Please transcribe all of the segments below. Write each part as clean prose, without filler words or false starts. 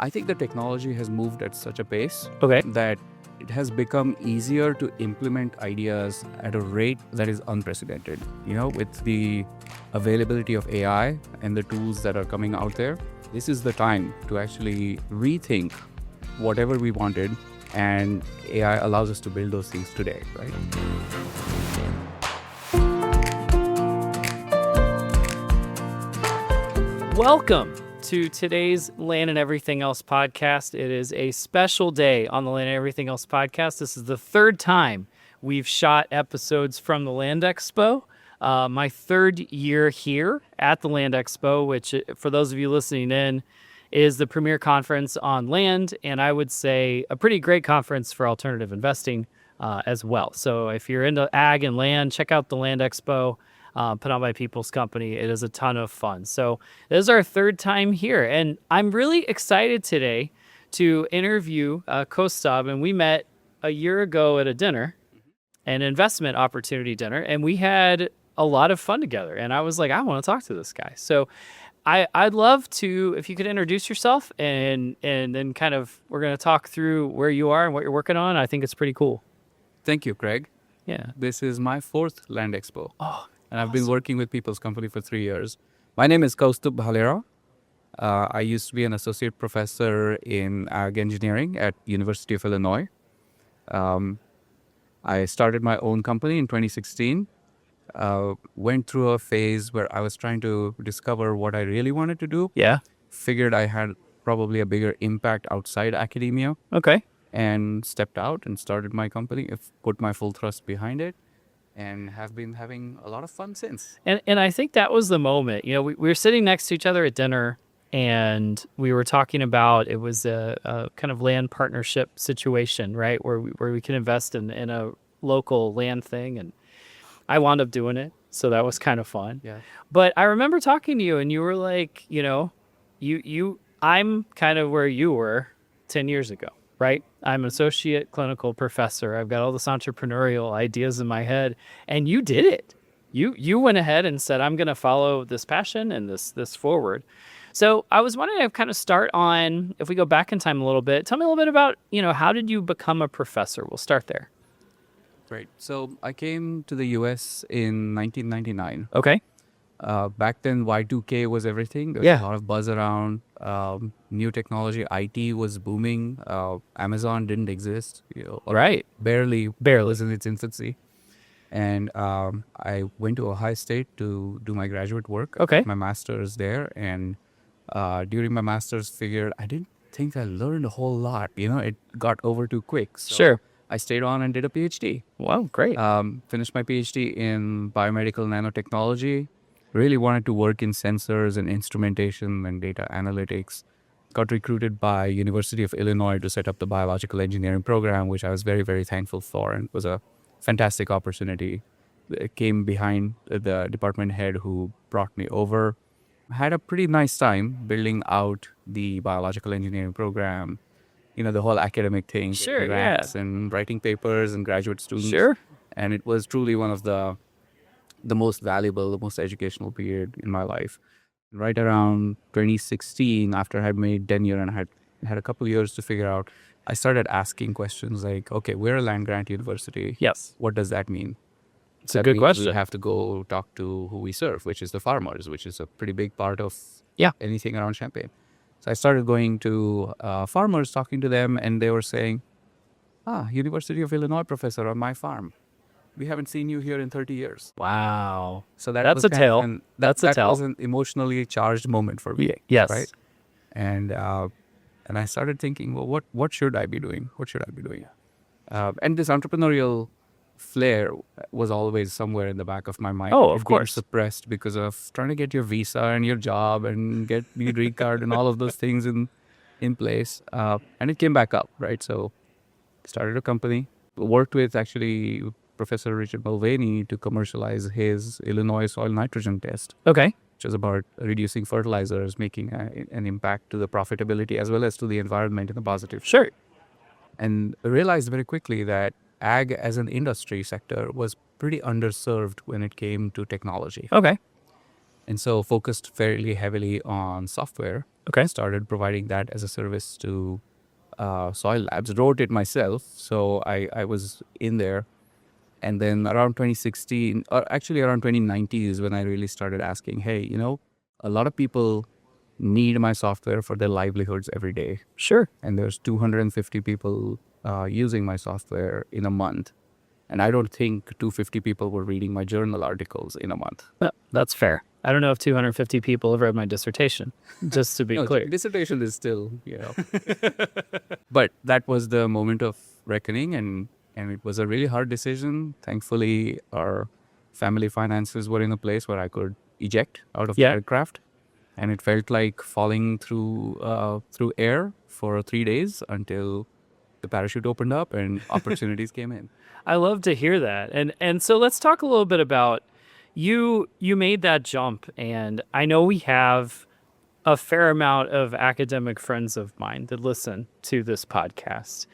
I think the technology has moved at such a pace Okay. that it has become easier to implement ideas at a rate that is unprecedented. With the availability of AI and the tools that are coming out there, this is the time to actually rethink whatever we wanted, and AI allows us to build those things today, right? Welcome to today's Land and Everything Else podcast. It is a special day on the Land and Everything Else podcast. This is the third time we've shot episodes from the Land Expo. My third year here at the Land Expo, which for those of you listening in, is the premier conference on land, and I would say a pretty great conference for alternative investing as well. So if you're into ag and land, check out the Land Expo. Put on by People's Company. It is a ton of fun. So this is our third time here, and I'm really excited today to interview Kaustubh. And we met a year ago at a dinner, an investment opportunity dinner, and we had a lot of fun together. And I was like, I want to talk to this guy. So I'd love to, if you could introduce yourself, and then kind of we're going to talk through where you are and what you're working on. I think it's pretty cool. Thank you, Craig. Yeah. This is my fourth Land Expo. Oh. And I've been working with People's Company for 3 years. My name is Kaustubh Bhalerao. I used to be an associate professor in ag engineering at University of Illinois. I started my own company in 2016. Went through a phase where I was trying to discover what I really wanted to do. Yeah. Figured I had probably a bigger impact outside academia. Okay. And stepped out and started my company. Put my full thrust behind it. And have been having a lot of fun since. And I think that was the moment. We were sitting next to each other at dinner, and we were talking about, it was a kind of land partnership situation, right, where we can invest in a local land thing, and I wound up doing it, so that was kind of fun. Yeah. But I remember talking to you, and you were like, I'm kind of where you were 10 years ago. Right? I'm an associate clinical professor. I've got all this entrepreneurial ideas in my head, and you did it. You went ahead and said, I'm going to follow this passion and this forward. So I was wanting to kind of start on, if we go back in time a little bit, tell me a little bit about, how did you become a professor? We'll start there. Great. So I came to the US in 1999. Okay. Back then, Y2K was everything. There was a lot of buzz around. New technology, IT was booming. Amazon didn't exist. Right. Barely was in its infancy. And I went to Ohio State to do my graduate work. Okay. My master's there. And during my master's, figured I didn't think I learned a whole lot. It got over too quick. So Sure. I stayed on and did a Ph.D. Wow, great. Finished my Ph.D. in biomedical nanotechnology. Really wanted to work in sensors and instrumentation and data analytics. Got recruited by University of Illinois to set up the biological engineering program, which I was very, very thankful for, and was a fantastic opportunity. It came behind the department head who brought me over. Had a pretty nice time building out the biological engineering program. The whole academic thing. Sure, grants and writing papers and graduate students. Sure. And it was truly one of the most valuable, the most educational period in my life. Right around 2016, after I had made tenure and I had a couple of years to figure out, I started asking questions like, okay, we're a land-grant university. Yes. What does that mean? It's a good question. We have to go talk to who we serve, which is the farmers, which is a pretty big part of anything around Champaign. So I started going to farmers, talking to them, and they were saying, University of Illinois professor on my farm. We haven't seen you here in 30 years. Wow. So that's a tell. That's a tell. That was an emotionally charged moment for me. Yes. Right. And I started thinking, well, what should I be doing? What should I be doing? And this entrepreneurial flair was always somewhere in the back of my mind. Oh, of course. Suppressed because of trying to get your visa and your job and get the green card and all of those things in place. And it came back up, right? So started a company, worked with actually Professor Richard Mulvaney to commercialize his Illinois soil nitrogen test. Okay. Which is about reducing fertilizers, making an impact to the profitability as well as to the environment in a positive. Sure. And realized very quickly that ag as an industry sector was pretty underserved when it came to technology. Okay. and so focused fairly heavily on software. Okay. Started providing that as a service to soil labs. Wrote it myself, so I was in there. And then around 2016, or actually around 2019 is when I really started asking, hey, a lot of people need my software for their livelihoods every day. Sure. And there's 250 people using my software in a month. And I don't think 250 people were reading my journal articles in a month. Well, that's fair. I don't know if 250 people have read my dissertation, just to be No, clear. dissertation is still, But that was the moment of reckoning, and it was a really hard decision. Thankfully, our family finances were in a place where I could eject out of the aircraft. And it felt like falling through air for 3 days until the parachute opened up and opportunities came in. I love to hear that. And so let's talk a little bit about you made that jump, and I know we have a fair amount of academic friends of mine that listen to this podcast.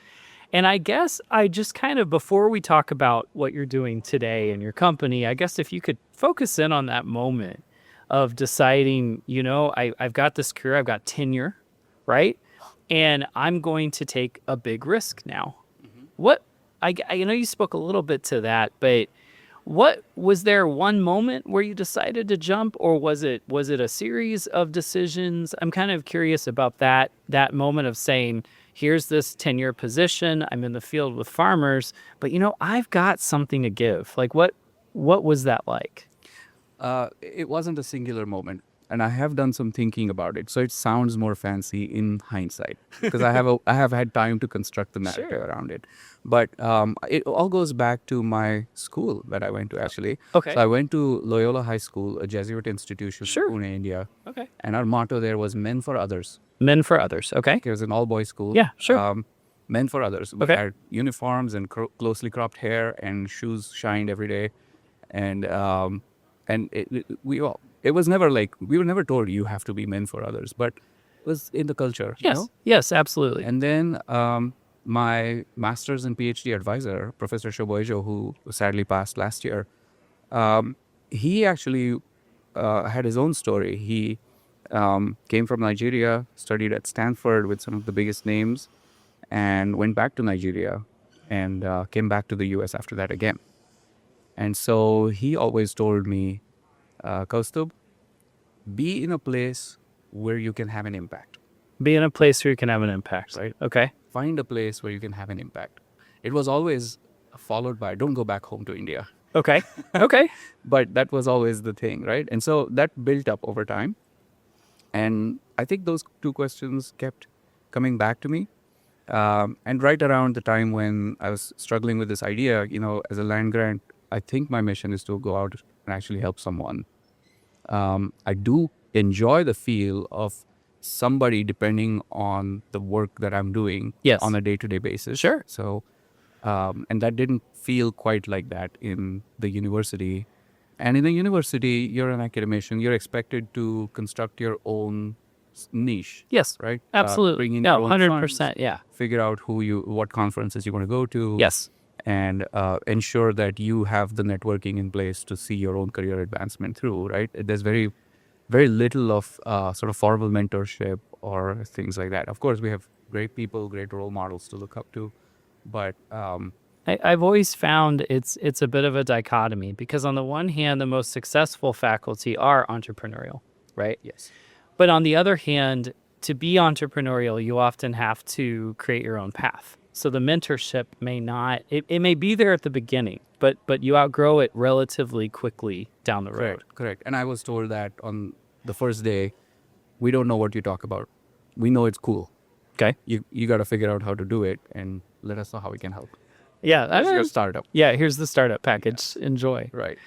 And I guess I just kind of, before we talk about what you're doing today in your company, I guess if you could focus in on that moment of deciding, I've got this career, I've got tenure, right? And I'm going to take a big risk now. What, I know you spoke a little bit to that, but what was there one moment where you decided to jump, or was it a series of decisions? I'm kind of curious about that moment of saying, here's this tenure position, I'm in the field with farmers, but I've got something to give. Like what was that like? It wasn't a singular moment, and I have done some thinking about it, so it sounds more fancy in hindsight because I have had time to construct the narrative around it. But it all goes back to my school that I went to, actually. Okay. So I went to Loyola High School, a Jesuit institution in Pune, India. Okay. And our motto there was "Men for Others." Men for others. Okay. It was an all-boys school. Yeah, sure. Men for Others. We had uniforms and closely cropped hair, and shoes shined every day, and it was never like, we were never told you have to be men for others, but it was in the culture. Yes. Yes, absolutely. And then my master's and PhD advisor, Professor Shoboijo, who sadly passed last year, he actually had his own story. He came from Nigeria, studied at Stanford with some of the biggest names, and went back to Nigeria and came back to the US after that again. And so he always told me, Kaustubh, be in a place where you can have an impact. Be in a place where you can have an impact. Right. Okay. Find a place where you can have an impact. It was always followed by, don't go back home to India. Okay. Okay. But that was always the thing, right? And so that built up over time. And I think those two questions kept coming back to me. And right around the time when I was struggling with this idea, as a land grant, I think my mission is to go out and actually help someone. I do enjoy the feel of somebody depending on the work that I'm doing on a day-to-day basis. Sure. So, and that didn't feel quite like that in the university. And in the university, you're an academician. You're expected to construct your own niche. Yes. Right? Absolutely. Bring in your own 100%. funds, Yeah. figure out what conferences you want to go to. Yes. And ensure that you have the networking in place to see your own career advancement through, right? There's very, very little of sort of formal mentorship or things like that. Of course, we have great people, great role models to look up to, but I've always found it's a bit of a dichotomy, because on the one hand, the most successful faculty are entrepreneurial, right? yes, But on the other hand, to be entrepreneurial, you often have to create your own path. So the mentorship may not, it may be there at the beginning, but you outgrow it relatively quickly down the road. correct. And I was told that on the first day, we don't know what you talk about. We know it's cool. Okay. You got to figure out how to do it and let us know how we can help. Yeah. It's your startup. Yeah. Here's the startup package. Yeah. Enjoy. Right.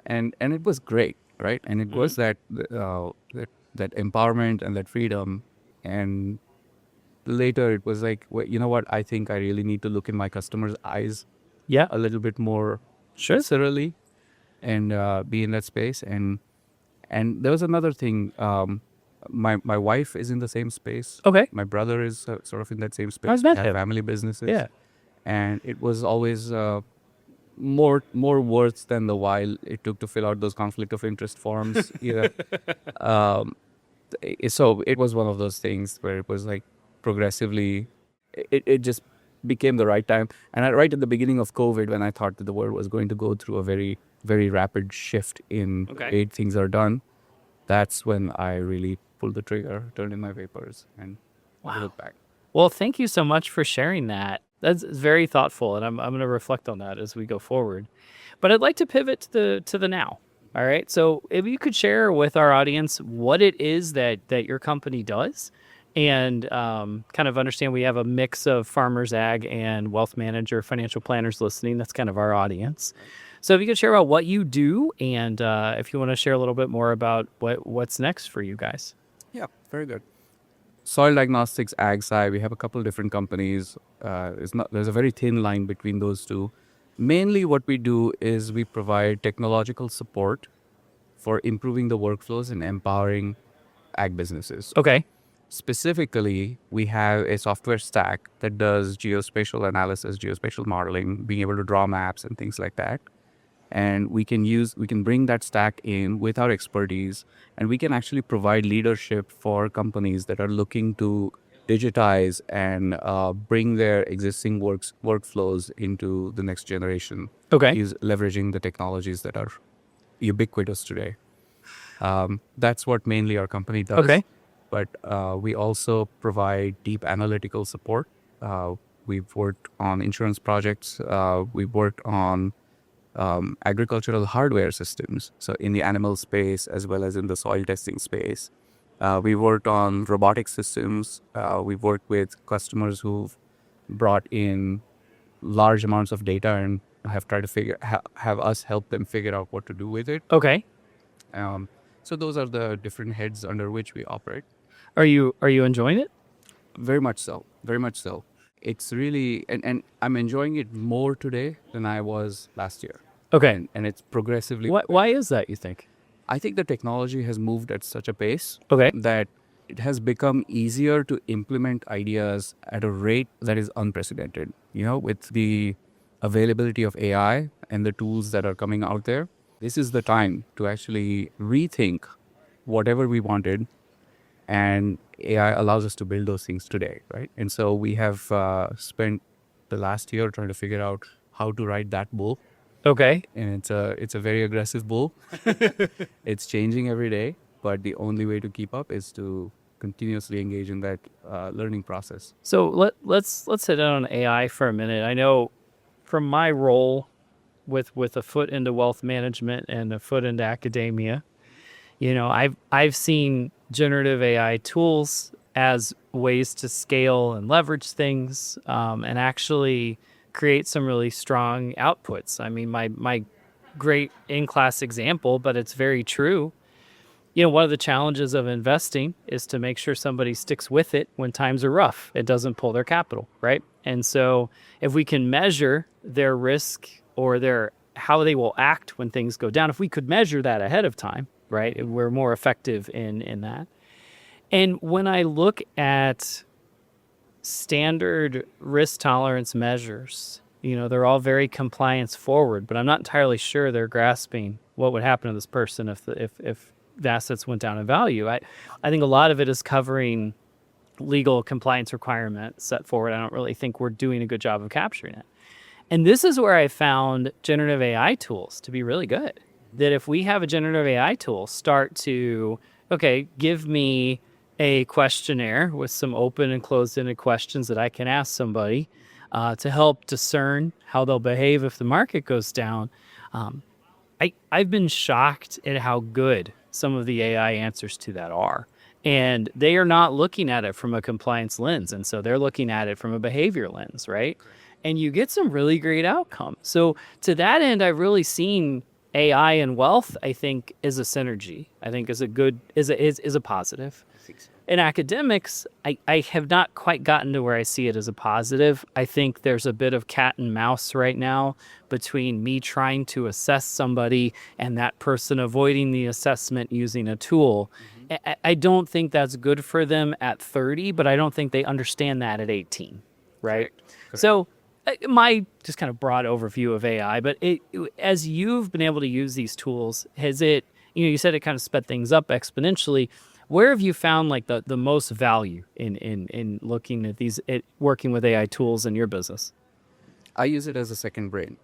And it was great, right? And it was that empowerment and that freedom. And later it was like, well, you know what? I think I really need to look in my customers' eyes a little bit more thoroughly and be in that space. And there was another thing. My wife is in the same space. Okay. My brother is sort of in that same space. I was met They have him. family businesses. Yeah. And it was always more words than the while it took to fill out those conflict of interest forms. Um, so it was one of those things where it was like progressively, it just became the right time. And right at the beginning of COVID, when I thought that the world was going to go through a very, very rapid shift in the way things are done, that's when I really pulled the trigger, turned in my papers, and never looked back. Well, thank you so much for sharing that. That's very thoughtful, and I'm going to reflect on that as we go forward. But I'd like to pivot to the now. All right. So if you could share with our audience what it is that your company does, and kind of understand we have a mix of farmers, ag, and wealth manager, financial planners listening. That's kind of our audience. So if you could share about what you do, and if you want to share a little bit more about what's next for you guys. Yeah, very good. Soil diagnostics, ag side, we have a couple of different companies. There's a very thin line between those two. Mainly what we do is we provide technological support for improving the workflows and empowering ag businesses. Okay. Specifically, we have a software stack that does geospatial analysis, geospatial modeling, being able to draw maps and things like that. And we can bring that stack in with our expertise, and we can actually provide leadership for companies that are looking to digitize and bring their existing workflows into the next generation. Okay. Leveraging the technologies that are ubiquitous today. That's what mainly our company does. Okay. But we also provide deep analytical support. We've worked on insurance projects. We've worked on agricultural hardware systems, so in the animal space as well as in the soil testing space. We worked on robotic systems. We've worked with customers who've brought in large amounts of data and have tried to have us help them figure out what to do with it. Okay. So those are the different heads under which we operate. Are you enjoying it? Very much so. Very much so. It's really, and I'm enjoying it more today than I was last year. Okay. And it's progressively. Why is that, you think? I think the technology has moved at such a pace Okay. that it has become easier to implement ideas at a rate that is unprecedented. With the availability of AI and the tools that are coming out there, this is the time to actually rethink whatever we wanted, and AI allows us to build those things today, right? And so we have spent the last year trying to figure out how to ride that bull. Okay. And it's a very aggressive bull. It's changing every day, but the only way to keep up is to continuously engage in that learning process. So let's hit on AI for a minute. I know from my role with a foot into wealth management and a foot into academia, I've seen generative AI tools as ways to scale and leverage things, and actually create some really strong outputs. I mean, my great in-class example, but it's very true. One of the challenges of investing is to make sure somebody sticks with it when times are rough. It doesn't pull their capital, right? And so if we can measure their risk or how they will act when things go down, if we could measure that ahead of time, right, we're more effective in that. And when I look at standard risk tolerance measures, they're all very compliance forward, but I'm not entirely sure they're grasping what would happen to this person if the assets went down in value. I think a lot of it is covering legal compliance requirements set forward. I don't really think we're doing a good job of capturing it. And this is where I found generative AI tools to be really good. That if we have a generative AI tool start to, give me a questionnaire with some open and closed-ended questions that I can ask somebody to help discern how they'll behave if the market goes down. I've been shocked at how good some of the AI answers to that are. And they are not looking at it from a compliance lens. And so they're looking at it from a behavior lens, right? And you get some really great outcomes. So to that end, I've really seen AI and wealth, I think, is a synergy. I think is a positive. In academics, I have not quite gotten to where I see it as a positive. I think there's a bit of cat and mouse right now between me trying to assess somebody and that person avoiding the assessment using a tool. Mm-hmm. I don't think that's good for them at 30, but I don't think they understand that at 18, right? Correct. So my just kind of broad overview of AI, but as you've been able to use these tools, has it, you said it kind of sped things up exponentially. Where have you found like the most value in looking at working with AI tools in your business? I use it as a second brain.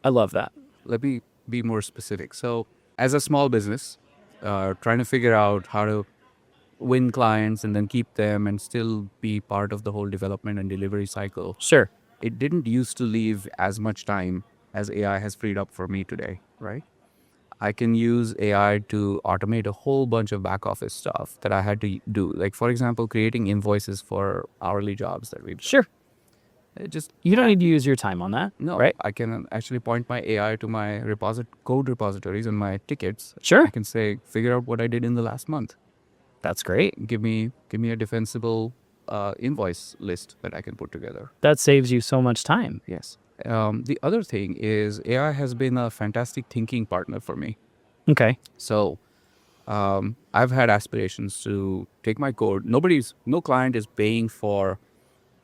I love that. Let me be more specific. So, as a small business, trying to figure out how to win clients and then keep them and still be part of the whole development and delivery cycle, Sure. it didn't used to leave as much time as AI has freed up for me today, right? I can use AI to automate a whole bunch of back office stuff that I had to do. Like, for example, creating invoices for hourly jobs that we've done. Sure. It just You don't need to use your time on that. No, right? I can actually point my AI to my code repositories and my tickets. Sure. I can say, figure out what I did in the last month. That's great. Give me a defensible invoice list that I can put together. That saves you so much time. Yes. The other thing is AI has been a fantastic thinking partner for me. Okay. So I've had aspirations to take my code. No client is paying for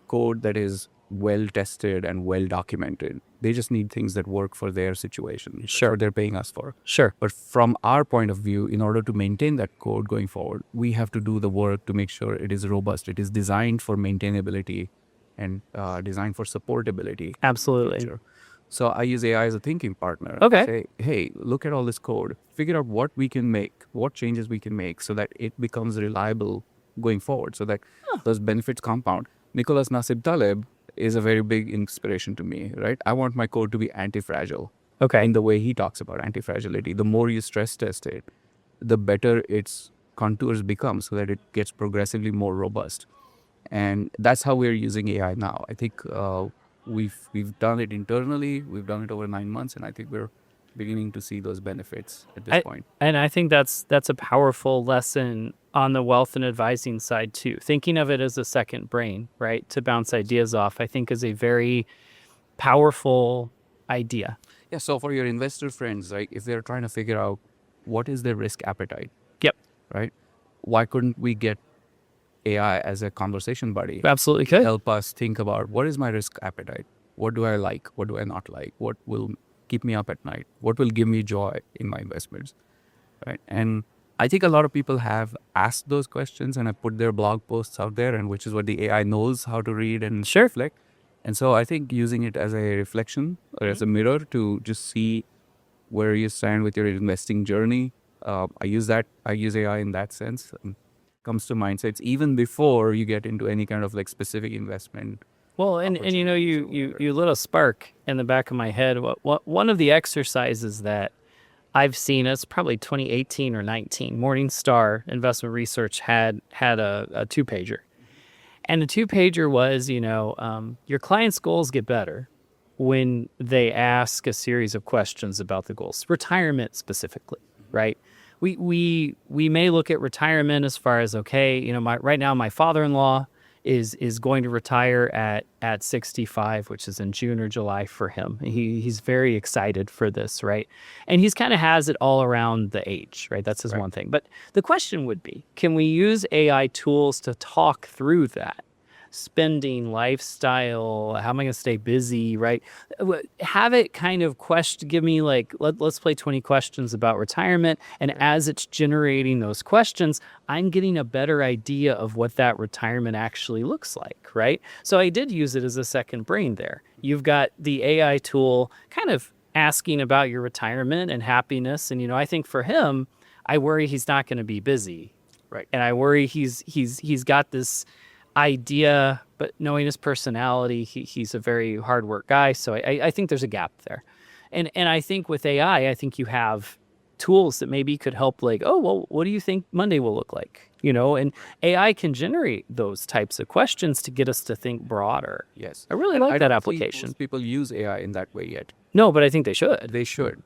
code that is well tested and well documented. They just need things that work for their situation. Sure. That's what they're paying us for. Sure. But from our point of view, in order to maintain that code going forward, we have to do the work to make sure it is robust. It is designed for maintainability and designed for supportability. Absolutely. Future. So I use AI as a thinking partner. Okay. Say, hey, look at all this code. Figure out what we can make, what changes we can make so that it becomes reliable going forward, so that those benefits compound. Nicholas Nasib Taleb is a very big inspiration to me, right? I want my code to be anti-fragile. Okay. In the way he talks about anti-fragility. The more you stress test it, the better its contours become so that it gets progressively more robust. And that's how we're using AI now. I think we've done it internally. We've done it over 9 months, and I think we're beginning to see those benefits at this point. And I think that's a powerful lesson on the wealth and advising side too. Thinking of it as a second brain, right, to bounce ideas off, I think is a very powerful idea. Yeah. So for your investor friends, like if they're trying to figure out what is their risk appetite, Yep. right? Why couldn't we get AI as a conversation buddy? Absolutely could. Help us think about what is my risk appetite? What do I like? What do I not like? What will keep me up at night? What will give me joy in my investments? Right. And I think a lot of people have asked those questions and have put their blog posts out there, and which is what the AI knows how to read and Sure. reflect. And so I think using it as a reflection or as a mirror to just see where you stand with your investing journey. I use AI in that sense. Comes to mindsets even before you get into any kind of like specific investment. Well, and you lit a spark in the back of my head. What one of the exercises that I've seen, it's probably 2018 or 19, Morningstar Investment Research had a 2-pager. And the 2-pager was, your client's goals get better when they ask a series of questions about the goals, retirement specifically, right? We may look at retirement as far as, okay, right now my father-in-law is going to retire at 65, which is in June or July for him. He's very excited for this, right? And he's kind of has it all around the age, right? That's his one thing. But the question would be, can we use AI tools to talk through that? Spending, lifestyle, how am I going to stay busy, right? Have it kind of give me like, let's play 20 questions about retirement. And as it's generating those questions, I'm getting a better idea of what that retirement actually looks like, right? So I did use it as a second brain there. You've got the AI tool kind of asking about your retirement and happiness. And, I think for him, I worry he's not going to be busy. Right. And I worry he's got this idea, but knowing his personality, he's a very hard work guy. So I think there's a gap there. And I think with AI, I think you have tools that maybe could help like, oh, well, what do you think Monday will look like? And AI can generate those types of questions to get us to think broader. Yes. I really like that don't application. think most people use AI in that way yet. No, but I think they should. They should.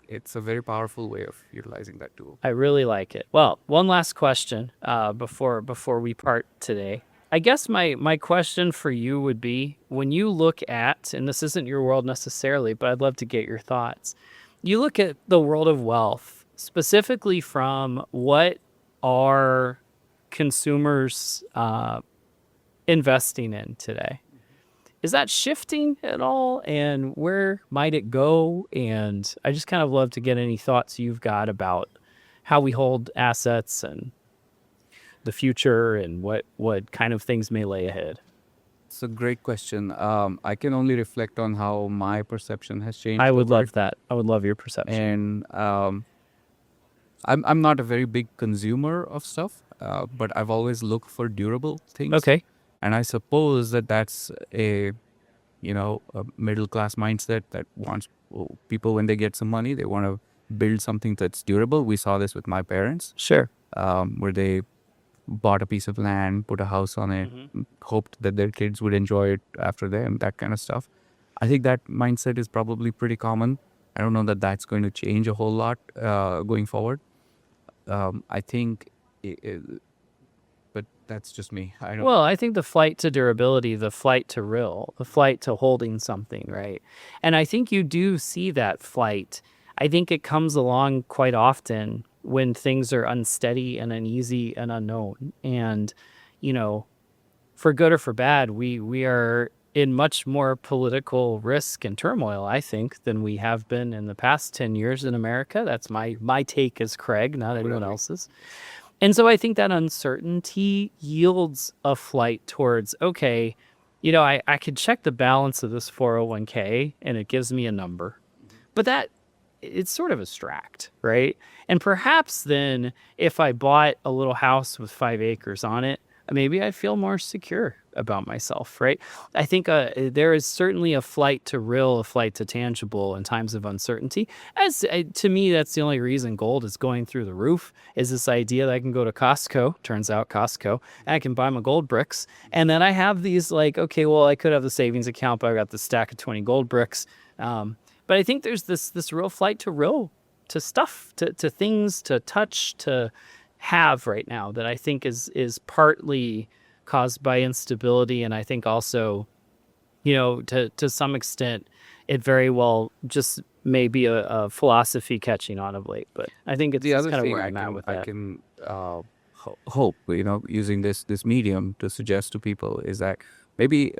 It's a very powerful way of utilizing that tool. I really like it. Well, one last question before we part today. I guess my question for you would be, when you look at, and this isn't your world necessarily, but I'd love to get your thoughts. You look at the world of wealth, specifically from what are consumers investing in today. is that shifting at all, and where might it go? And I just kind of love to get any thoughts you've got about how we hold assets and the future and what kind of things may lay ahead. It's a great question. I can only reflect on how my perception has changed. I would over love that. I would love your perception. And I'm not a very big consumer of stuff, but I've always looked for durable things. Okay. And I suppose that's a middle class mindset that wants people, when they get some money, they want to build something that's durable. We saw this with my parents, Sure. where they bought a piece of land, put a house on it, hoped that their kids would enjoy it after them, that kind of stuff. I think that mindset is probably pretty common. I don't know that that's going to change a whole lot going forward. I think, but that's just me. I don't. Well, I think the flight to durability, the flight to real, the flight to holding something, right? And I think you do see that flight. I think it comes along quite often when things are unsteady and uneasy and unknown. And, for good or for bad, we are in much more political risk and turmoil, I think, than we have been in the past 10 years in America. That's my take as Craig, not anyone else's. And so I think that uncertainty yields a flight towards, okay, I could check the balance of this 401k and it gives me a number. But it's sort of abstract, right? And perhaps then if I bought a little house with 5 acres on it, maybe I feel more secure about myself, right? I think there is certainly a flight to real, a flight to tangible in times of uncertainty. To me, that's the only reason gold is going through the roof, is this idea that I can go to Costco, turns out Costco, and I can buy my gold bricks. And then I have these okay, well, I could have the savings account, but I got the stack of 20 gold bricks. But I think there's this real flight to stuff, to things, to touch, to have right now that I think is partly caused by instability. And I think also, to some extent, it very well just may be a philosophy catching on of late. But I think it's The other kind of thing where I'm at with that. I can hope, using this medium to suggest to people is that maybe,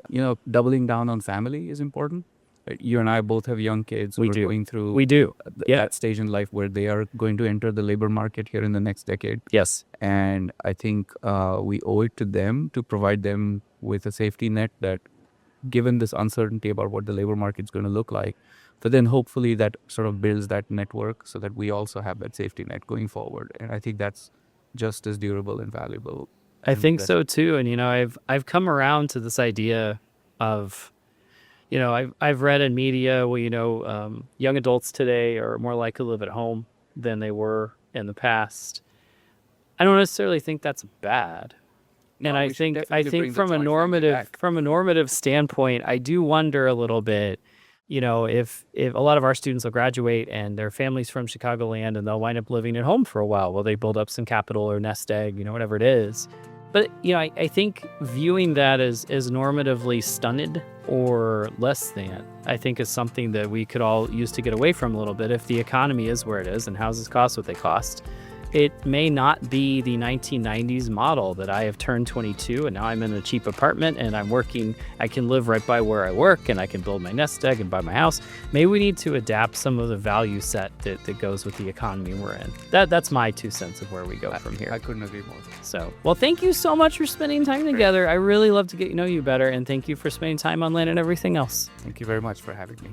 doubling down on family is important. You and I both have young kids who are going through that stage in life where they are going to enter the labor market here in the next decade. Yes. And I think we owe it to them to provide them with a safety net that, given this uncertainty about what the labor market is going to look like, but then hopefully that sort of builds that network so that we also have that safety net going forward. And I think that's just as durable and valuable. I think so too. And, I've come around to this idea of, I've read in media, young adults today are more likely to live at home than they were in the past. I don't necessarily think that's bad. And I think from a normative standpoint, I do wonder a little bit, if a lot of our students will graduate and their family's from Chicagoland and they'll wind up living at home for a while. Will they build up some capital or nest egg, whatever it is. But, I think viewing that as normatively stunted or less than, I think is something that we could all use to get away from a little bit. If the economy is where it is and houses cost what they cost, it may not be the 1990s model that I have turned 22 and now I'm in a cheap apartment and I can live right by where I work and I can build my nest egg and buy my house. Maybe we need to adapt some of the value set that goes with the economy we're in. That's my 2 cents of where we go from here. I couldn't agree more. So, well, thank you so much for spending time together. I really love to get to know you better, and thank you for spending time on Land and Everything Else. Thank you very much for having me.